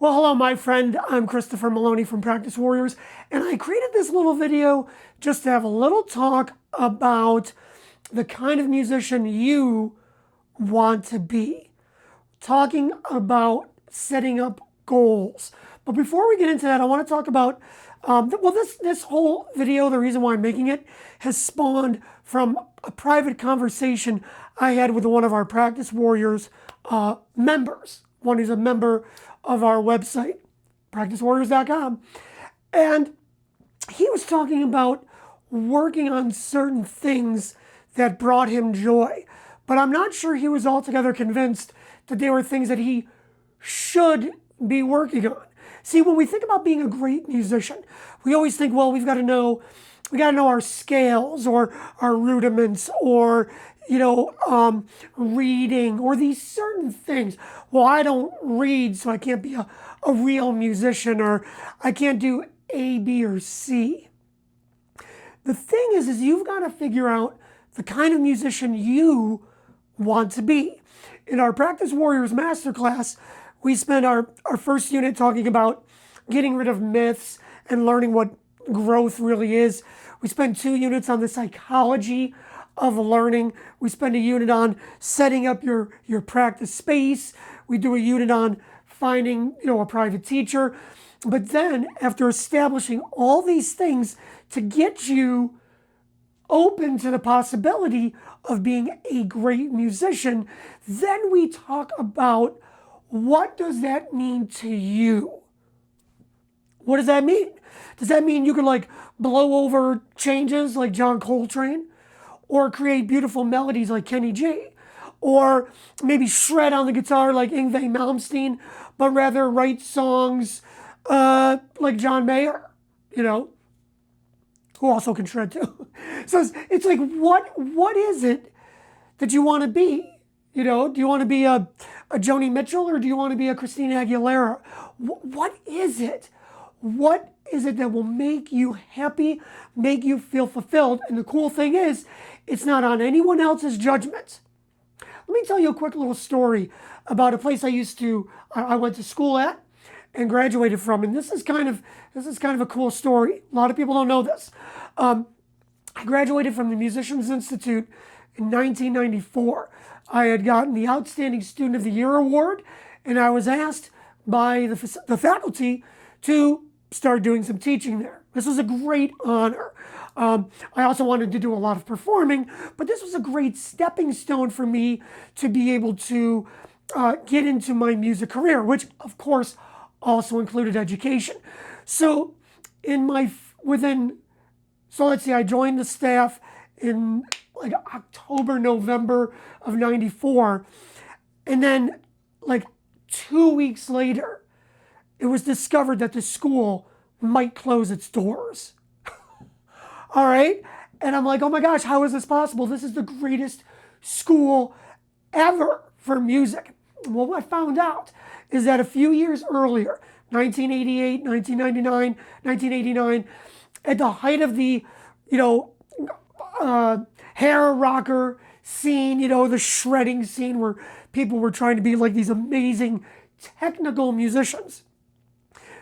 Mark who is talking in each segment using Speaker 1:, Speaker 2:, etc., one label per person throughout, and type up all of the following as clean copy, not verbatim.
Speaker 1: Well, hello, my friend. I'm Christopher Maloney from Practice Warriors, and I created this little video just to have a little talk about the kind of musician you want to be. Talking about setting up goals. But before we get into that, I want to talk about, this whole video, the reason why I'm making it, has spawned from a private conversation I had with one of our Practice Warriors members, one who's a member of our website, practicewarriors.com. And he was talking about working on certain things that brought him joy. But I'm not sure he was altogether convinced that they were things that he should be working on. See, when we think about being a great musician, we always think, well, we got to know our scales or our rudiments or, reading or these certain things. Well, I don't read, so I can't be a real musician, or I can't do A, B, or C. The thing is you've got to figure out the kind of musician you want to be. In our Practice Warriors Masterclass, we spent our first unit talking about getting rid of myths and learning what growth really is. We spent 2 units on the psychology of learning. We spend a unit on setting up your practice space. We do a unit on finding, a private teacher. But then after establishing all these things to get you open to the possibility of being a great musician, then we talk about what does that mean to you? What does that mean? Does that mean you can blow over changes like John Coltrane? Or create beautiful melodies like Kenny G? Or maybe shred on the guitar like Yngwie Malmsteen, but rather write songs like John Mayer, who also can shred too. So it's like, what is it that you want to be? Do you want to be a Joni Mitchell, or do you want to be a Christina Aguilera? What is it? What is it that will make you happy, make you feel fulfilled? And the cool thing is, it's not on anyone else's judgment. Let me tell you a quick little story about a place I went to school at and graduated from. And this is kind of a cool story. A lot of people don't know this. I graduated from the Musicians Institute in 1994. I had gotten the Outstanding Student of the Year award, and I was asked by the faculty to start doing some teaching there. This was a great honor. I also wanted to do a lot of performing, but this was a great stepping stone for me to be able to get into my music career, which of course also included education. So let's see, I joined the staff in October, November of 94. And then 2 weeks later, it was discovered that the school might close its doors. All right? And I'm like, oh my gosh, how is this possible? This is the greatest school ever for music. Well, what I found out is that a few years earlier, 1988, 1999, 1989, at the height of the, hair rocker scene, the shredding scene where people were trying to be like these amazing technical musicians,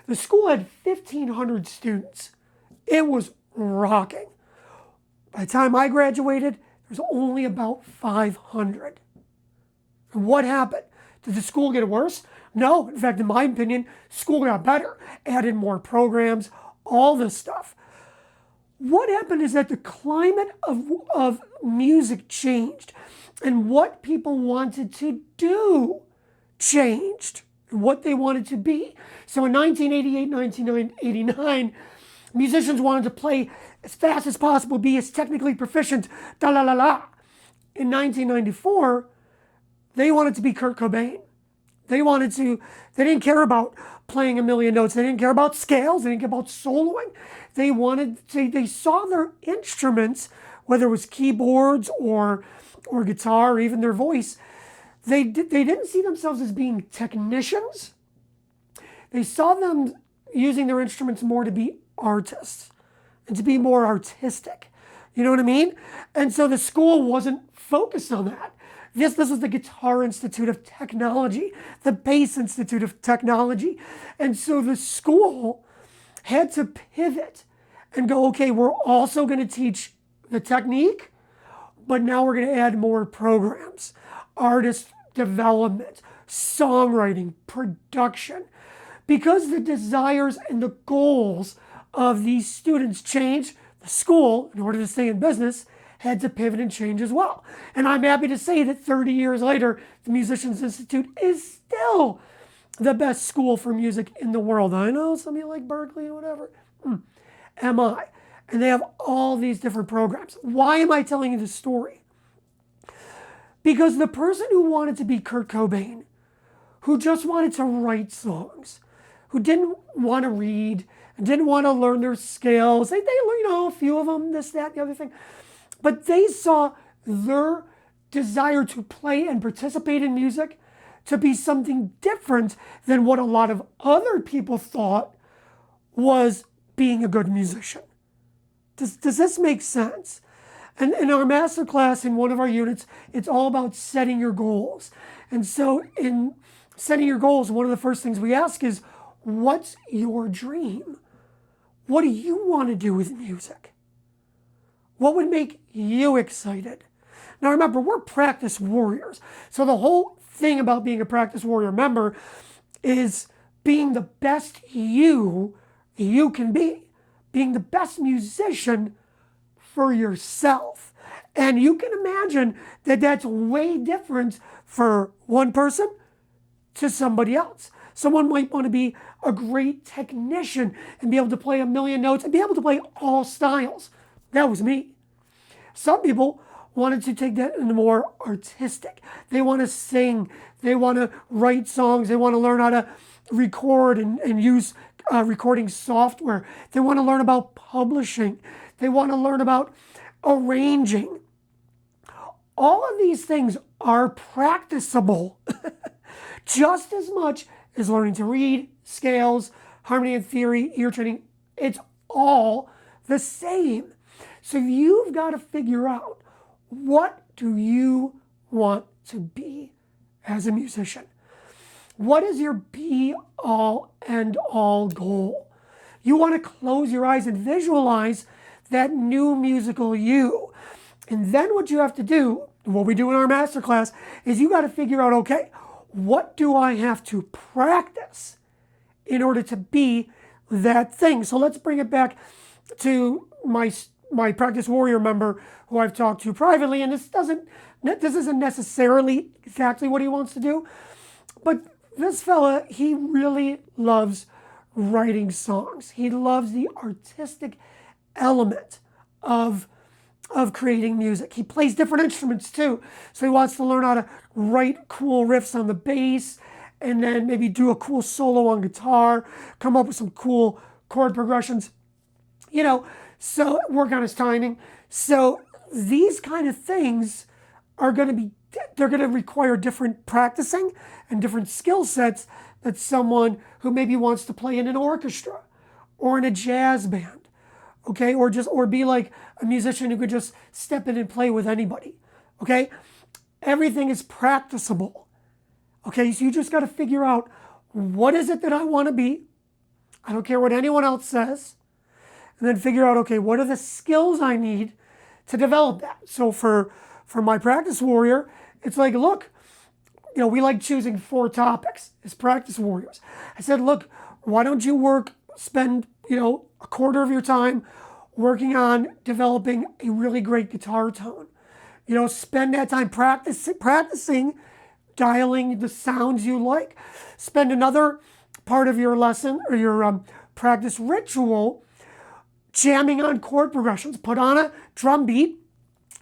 Speaker 1: the school had 1,500 students. It was rocking. By the time I graduated, there was only about 500. And what happened? Did the school get worse? No. In fact, in my opinion, school got better. Added more programs, all this stuff. What happened is that the climate of music changed, and what people wanted to do changed, and what they wanted to be. So in 1988, 1989, musicians wanted to play as fast as possible, be as technically proficient, da la la la. In 1994, they wanted to be Kurt Cobain. They didn't care about playing a million notes. They didn't care about scales. They didn't care about soloing. They saw their instruments, whether it was keyboards or guitar or even their voice, they didn't see themselves as being technicians. They saw them using their instruments more to be artists and to be more artistic. You know what I mean? And so the school wasn't focused on that. This was the Guitar Institute of Technology, the Bass Institute of Technology. And so the school had to pivot and go, okay, we're also going to teach the technique, but now we're going to add more programs, artist development, songwriting, production. Because the desires and the goals of these students changed, the school, in order to stay in business, had to pivot and change as well. And I'm happy to say that 30 years later, the Musicians Institute is still the best school for music in the world. I know some of you like Berkeley or whatever. Am I? And they have all these different programs. Why am I telling you this story? Because the person who wanted to be Kurt Cobain, who just wanted to write songs, who didn't want to read, and didn't want to learn their scales, they a few of them, this, that, the other thing, but they saw their desire to play and participate in music to be something different than what a lot of other people thought was being a good musician. Does this make sense? And in our masterclass, in one of our units, it's all about setting your goals. And so in setting your goals, one of the first things we ask is, what's your dream? What do you want to do with music? What would make you excited? Now remember, we're practice warriors. So the whole thing about being a practice warrior member is being the best you can be. Being the best musician for yourself. And you can imagine that that's way different for one person to somebody else. Someone might want to be a great technician and be able to play a million notes and be able to play all styles. That was me. Some people wanted to take that into more artistic. They want to sing. They want to write songs. They want to learn how to record and use recording software. They want to learn about publishing. They want to learn about arranging. All of these things are practicable just as much as learning to read, scales, harmony and theory, ear training. It's all the same. So you've got to figure out, what do you want to be as a musician? What is your be-all, end-all goal? You want to close your eyes and visualize that new musical you. And then what you have to do, what we do in our masterclass, is you got to figure out, okay, what do I have to practice in order to be that thing? So let's bring it back to my practice warrior member who I've talked to privately, and this isn't necessarily exactly what he wants to do, but this fella, he really loves writing songs. He loves the artistic element of creating music. He plays different instruments too. So he wants to learn how to write cool riffs on the bass and then maybe do a cool solo on guitar, come up with some cool chord progressions, so work on his timing. So these kind of things are going to require different practicing and different skill sets that someone who maybe wants to play in an orchestra or in a jazz band, okay, or be like a musician who could just step in and play with anybody, okay? Everything is practicable, okay? So you just got to figure out, what is it that I want to be? I don't care what anyone else says. And then figure out, okay, what are the skills I need to develop that? So for my practice warrior, it's like, look, we like choosing 4 topics as practice warriors. I said, look, why don't you spend, a quarter of your time working on developing a really great guitar tone. Spend that time practicing dialing the sounds you like. Spend another part of your lesson or your practice ritual jamming on chord progressions. Put on a drum beat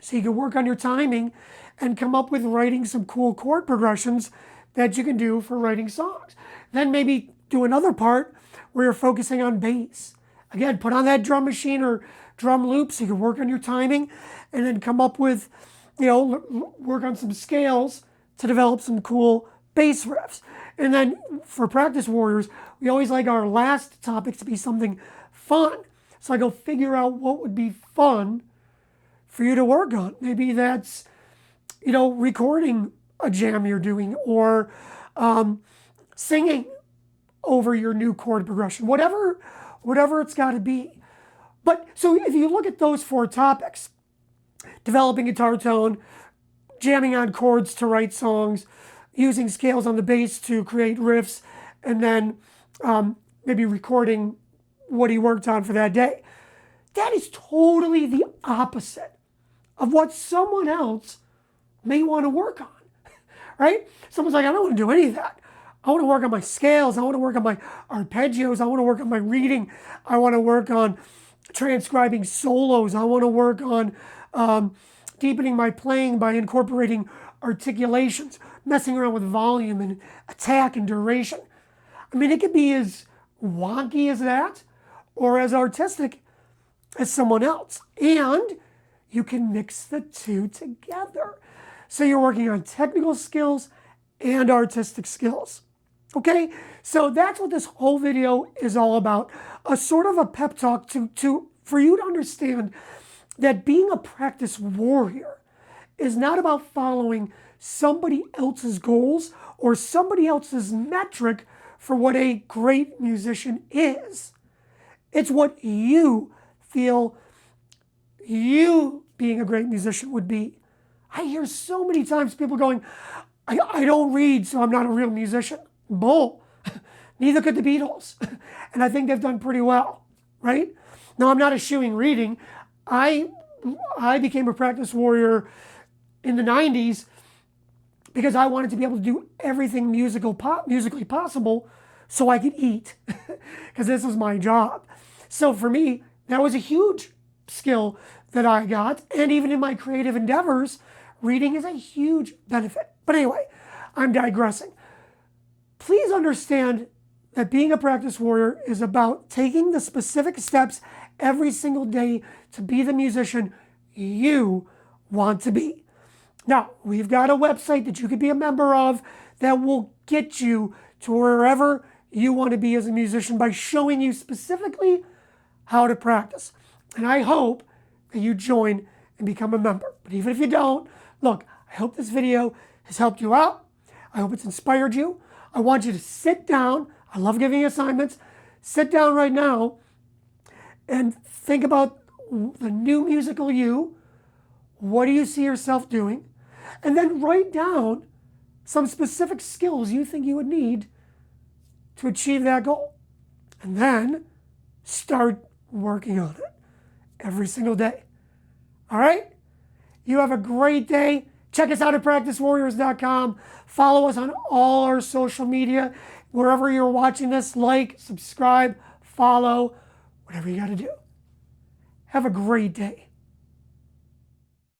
Speaker 1: so you can work on your timing and come up with writing some cool chord progressions that you can do for writing songs. Then maybe do another part where you're focusing on bass. Again, put on that drum machine or drum loop so you can work on your timing and then come up with, work on some scales to develop some cool bass riffs. And then for practice warriors, we always like our last topic to be something fun. So I go figure out what would be fun for you to work on. Maybe that's recording a jam you're doing, or singing over your new chord progression, whatever it's got to be. But so if you look at those 4 topics, developing guitar tone, jamming on chords to write songs, using scales on the bass to create riffs, and then maybe recording what he worked on for that day. That is totally the opposite of what someone else may want to work on, right? Someone's like, I don't want to do any of that. I want to work on my scales. I want to work on my arpeggios. I want to work on my reading. I want to work on transcribing solos. I want to work on deepening my playing by incorporating articulations, messing around with volume and attack and duration. I mean, it could be as wonky as that or as artistic as someone else. And you can mix the two together. So you're working on technical skills and artistic skills. Okay, so that's what this whole video is all about. A sort of a pep talk for you to understand that being a practice warrior is not about following somebody else's goals or somebody else's metric for what a great musician is. It's what you feel you being a great musician would be. I hear so many times people going, I don't read, so I'm not a real musician. Bull. Neither could the Beatles. And I think they've done pretty well, right? Now, I'm not eschewing reading. I became a practice warrior in the 90s because I wanted to be able to do everything musically possible so I could eat, because this was my job. So for me, that was a huge skill that I got. And even in my creative endeavors, reading is a huge benefit. But anyway, I'm digressing. Please understand that being a practice warrior is about taking the specific steps every single day to be the musician you want to be. Now, we've got a website that you could be a member of that will get you to wherever you want to be as a musician by showing you specifically how to practice. And I hope that you join and become a member. But even if you don't, look, I hope this video has helped you out. I hope it's inspired you. I want you to sit down. I love giving you assignments. Sit down right now and think about the new musical you. What do you see yourself doing? And then write down some specific skills you think you would need to achieve that goal. And then start working on it every single day. All right? You have a great day. Check us out at practicewarriors.com. Follow us on all our social media. Wherever you're watching this, like, subscribe, follow, whatever you got to do. Have a great day.